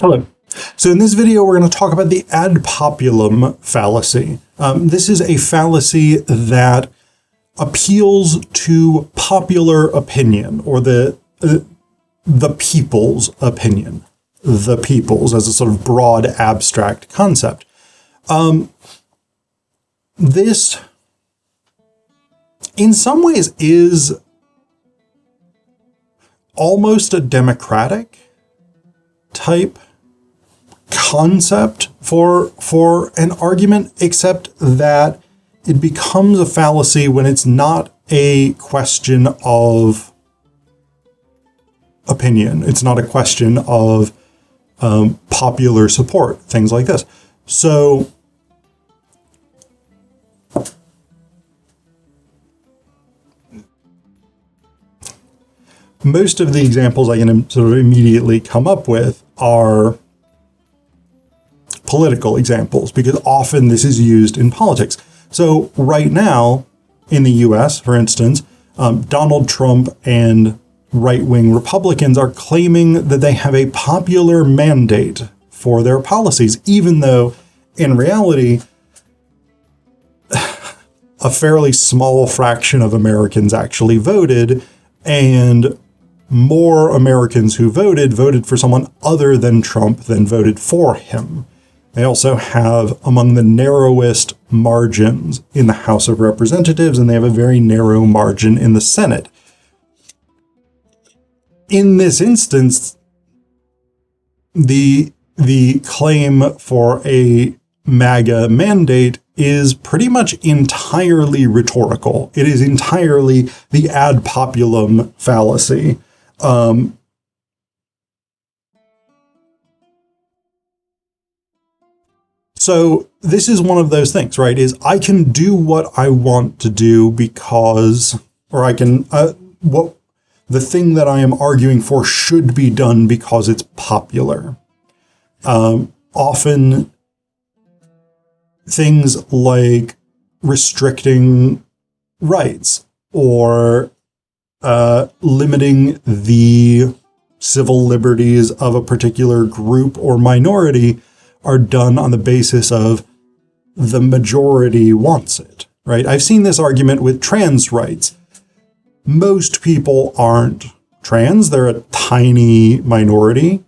Hello. So in this video, we're going to talk about the ad populum fallacy. This is a fallacy that appeals to popular opinion, or the people's opinion. The people's as a sort of broad abstract concept. This, in some ways, is almost a democratic type concept for an argument, except that it becomes a fallacy when it's not a question of opinion. It's not a question of popular support, things like this. So most of the examples I can sort of immediately come up with are political examples, because often this is used in politics. So right now in the US, for instance, Donald Trump and right-wing Republicans are claiming that they have a popular mandate for their policies, even though in reality, a fairly small fraction of Americans actually voted, and more Americans who voted for someone other than Trump than voted for him. They also have among the narrowest margins in the House of Representatives, and they have a very narrow margin in the Senate. In this instance, the claim for a MAGA mandate is pretty much entirely rhetorical. It is entirely the ad populum fallacy. So this is one of those things, right? Is I can do what I want to do because, or I can, the thing that I am arguing for should be done because it's popular. Often things like restricting rights or limiting the civil liberties of a particular group or minority are done on the basis of the majority wants it, right? I've seen this argument with trans rights. Most people aren't trans. They're a tiny minority,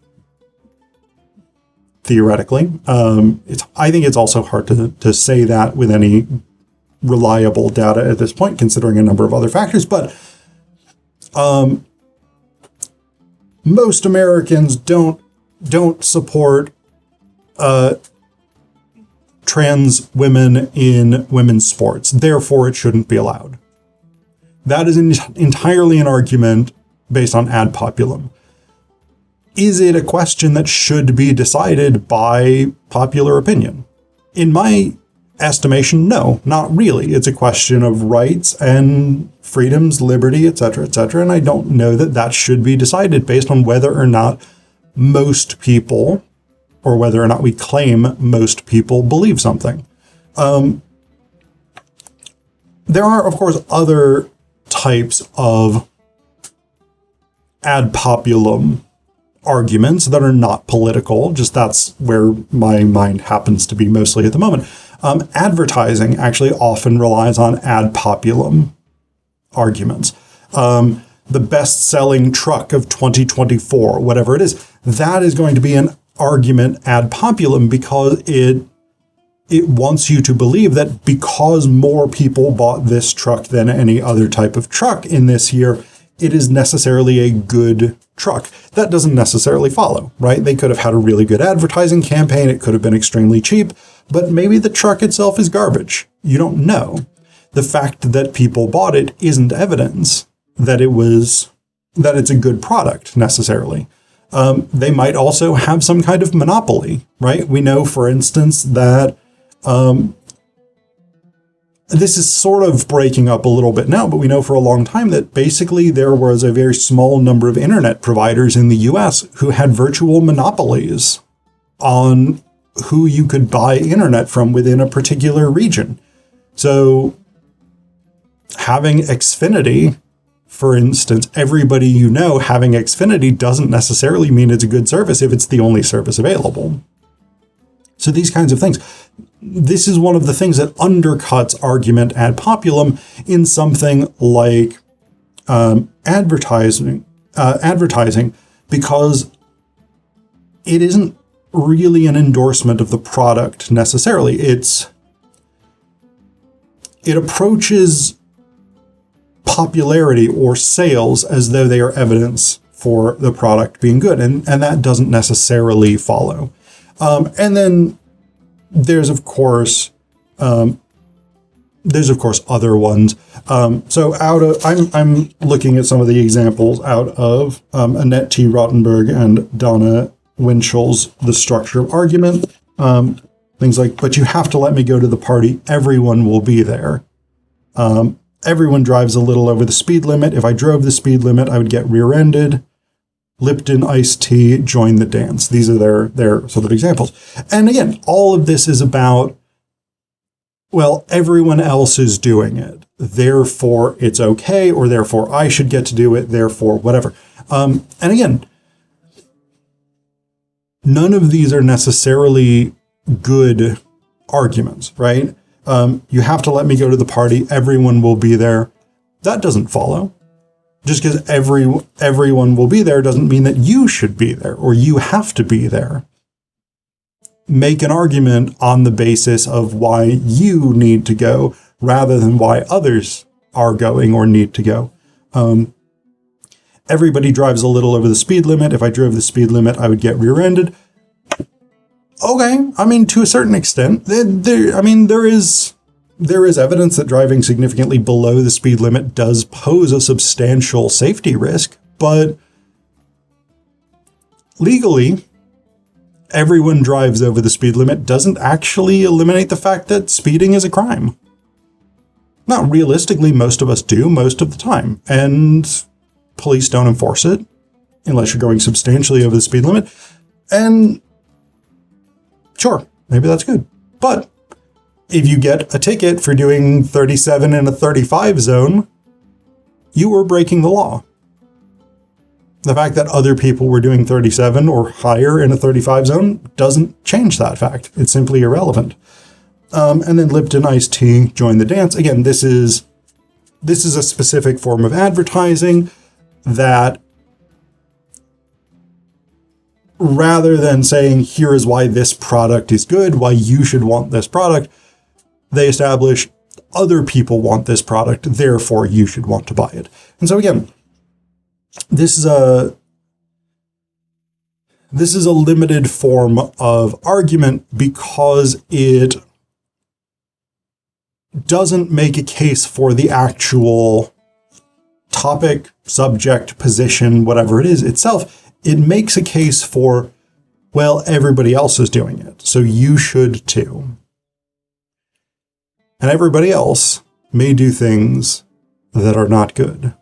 theoretically. I think it's also hard to say that with any reliable data at this point, considering a number of other factors. But most Americans don't support trans women in women's sports. Therefore, it shouldn't be allowed. That is entirely an argument based on ad populum. Is it a question that should be decided by popular opinion? In my estimation, no, not really. It's a question of rights and freedoms, liberty, etc., and I don't know that that should be decided based on whether or not most people, or whether or not we claim most people believe something. There are, of course, other types of ad populum arguments that are not political. Just that's where my mind happens to be mostly at the moment. Advertising actually often relies on ad populum arguments. The best-selling truck of 2024, whatever it is, that is going to be an argument ad populum because it wants you to believe that because more people bought this truck than any other type of truck in this year, it is necessarily a good truck. That doesn't necessarily follow, right? They could have had a really good advertising campaign. It could have been extremely cheap, but maybe the truck itself is garbage. You don't know. The fact that people bought it isn't evidence that it's a good product necessarily. They might also have some kind of monopoly, right? We know, for instance, that this is sort of breaking up a little bit now, but we know for a long time that basically there was a very small number of internet providers in the US who had virtual monopolies on who you could buy internet from within a particular region. So having Xfinity For instance, everybody you know having Xfinity doesn't necessarily mean it's a good service if it's the only service available. So these kinds of things. This is one of the things that undercuts argument ad populum in something like advertising, because it isn't really an endorsement of the product necessarily. It approaches popularity or sales as though they are evidence for the product being good, and that doesn't necessarily follow. And then there's of course other ones. So I'm looking at some of the examples out of Annette T. Rottenberg and Donna Winchell's The Structure of Argument. Things like, but you have to let me go to the party. Everyone will be there. Everyone drives a little over the speed limit. If I drove the speed limit, I would get rear-ended. Lipton iced tea, join the dance. These are their sort of examples. And again, all of this is about, well, everyone else is doing it, therefore it's okay, or therefore I should get to do it, therefore whatever. And again, none of these are necessarily good arguments, right? You have to let me go to the party. Everyone will be there. That doesn't follow. Just because everyone will be there doesn't mean that you should be there or you have to be there. Make an argument on the basis of why you need to go rather than why others are going or need to go. Everybody drives a little over the speed limit. If I drove the speed limit, I would get rear-ended. Okay, I mean, to a certain extent, there is evidence that driving significantly below the speed limit does pose a substantial safety risk, but legally, everyone drives over the speed limit doesn't actually eliminate the fact that speeding is a crime. Now, realistically, most of us do most of the time, and police don't enforce it unless you're going substantially over the speed limit. And sure, maybe that's good. But if you get a ticket for doing 37 in a 35 zone, you were breaking the law. The fact that other people were doing 37 or higher in a 35 zone doesn't change that fact. It's simply irrelevant. And then Lipton iced tea, join the dance. Again, this is a specific form of advertising that, rather than saying, here is why this product is good, why you should want this product, they establish other people want this product, therefore you should want to buy it. And so again, this is a limited form of argument because it doesn't make a case for the actual topic, subject, position, whatever it is itself. It makes a case for, well, everybody else is doing it, so you should too. And everybody else may do things that are not good.